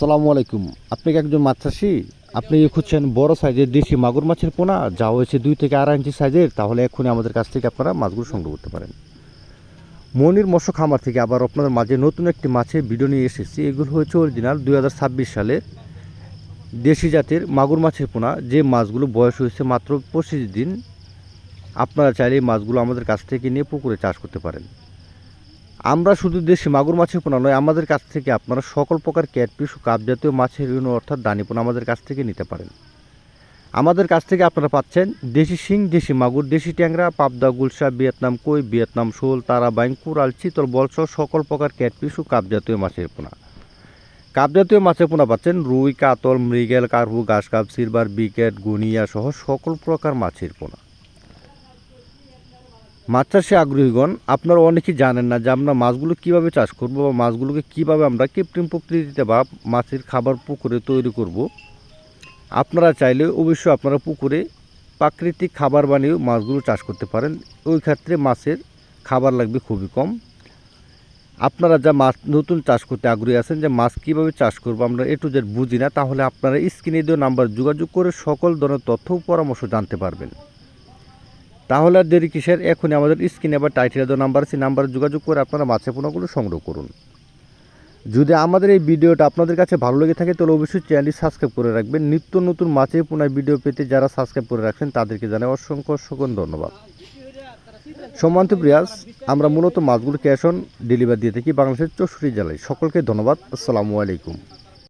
আসসালামু আলাইকুম। আপনি কি একজন মাছ চাষি? আপনি কি খুঁজছেন বড় সাইজের দেশি মাগুর মাছের পোনা যা হয়েছে 2 থেকে 2.5 ইঞ্চি সাইজের? তাহলে এখনই আমাদের কাছ থেকে আপনারা মাছগুলো সংগ্রহ করতে পারেন। মনির মৎস্য খামার থেকে আবার আপনাদের মাঝে নতুন একটি মাছের ভিডিও নিয়ে এসেছি। এগুলো হচ্ছে অরিজিনাল 2026 সালের দেশি জাতের মাগুর মাছের পোনা, যে মাছগুলো বয়স হয়েছে মাত্র 25 দিন। আপনারা চাইলে এই মাছগুলো আমাদের কাছ থেকে নিয়ে পুকুরে চাষ করতে পারেন। আমরা শুধু দেশি মাগুর মাছের পোনা নয়, আমাদের কাছ থেকে আপনারা সকল প্রকার ক্যাটফিশ ও কাপ জাতীয় মাছের অর্থাৎ দানি পোনা আমাদের কাছ থেকে নিতে পারেন। আমাদের কাছ থেকে আপনারা পাচ্ছেন দেশি শিং, দেশি মাগুর, দেশি ট্যাংরা, পাবদা, গুলশা, ভিয়েতনাম কই, ভিয়েতনাম শোল, তারা বাইং, কুরাল, চিতল, বলসহ সকল প্রকার ক্যাটফিশ ও কাপ জাতীয় মাছের পোনা। কাপ জাতীয় মাছের পোনা পাচ্ছেন রুই, কাতল, মৃগেল, কার্পু, ঘাস কাপ, সিলভার, বিকেট, গুনিয়া সহ সকল প্রকার মাছের পোনা। মাছ চাষে আগ্রহীগণ, আপনারা অনেকেই জানেন না যে আমরা মাছগুলো কীভাবে চাষ করব বা মাছগুলোকে কীভাবে আমরা কৃত্রিম প্রকৃতিতে বা মাছের খাবার পুকুরে তৈরি করব। আপনারা চাইলে অবশ্যই আপনারা পুকুরে প্রাকৃতিক খাবার বানিয়েও মাছগুলো চাষ করতে পারেন। ওই ক্ষেত্রে মাছের খাবার লাগবে খুবই কম। আপনারা যা মাছ নতুন চাষ করতে আগ্রহী আছেন, যে মাছ কীভাবে চাষ করবো আমরা A to Z বুঝি না, তাহলে আপনারা স্ক্রিনে দেওয়া নাম্বার যোগাযোগ করে সকল ধরনের তথ্য ও পরামর্শ জানতে পারবেন। তাহলে আর দেরি কিসের, এখনই আমাদের স্ক্রিনে আবার টাইটেলে দেওয়া নাম্বার আছে, নাম্বারে যোগাযোগ করে আপনারা মাছের পোনাগুলো সংগ্রহ করুন। যদি আমাদের এই ভিডিওটা আপনাদের কাছে ভালো লেগে থাকে তাহলে অবশ্যই চ্যানেলটি সাবস্ক্রাইব করে রাখবেন। নিত্য নতুন মাছের পোনার ভিডিও পেতে যারা সাবস্ক্রাইব করে রাখছেন তাদেরকে জানাই অসংখ্য অসংখ্য ধন্যবাদ। সম্মানিত প্রিয়াস, আমরা মূলত মাছগুলো ক্যাশ অন ডেলিভারি দিয়ে থাকি বাংলাদেশের 64 জেলায়। সকলকে ধন্যবাদ। আসসালামু আলাইকুম।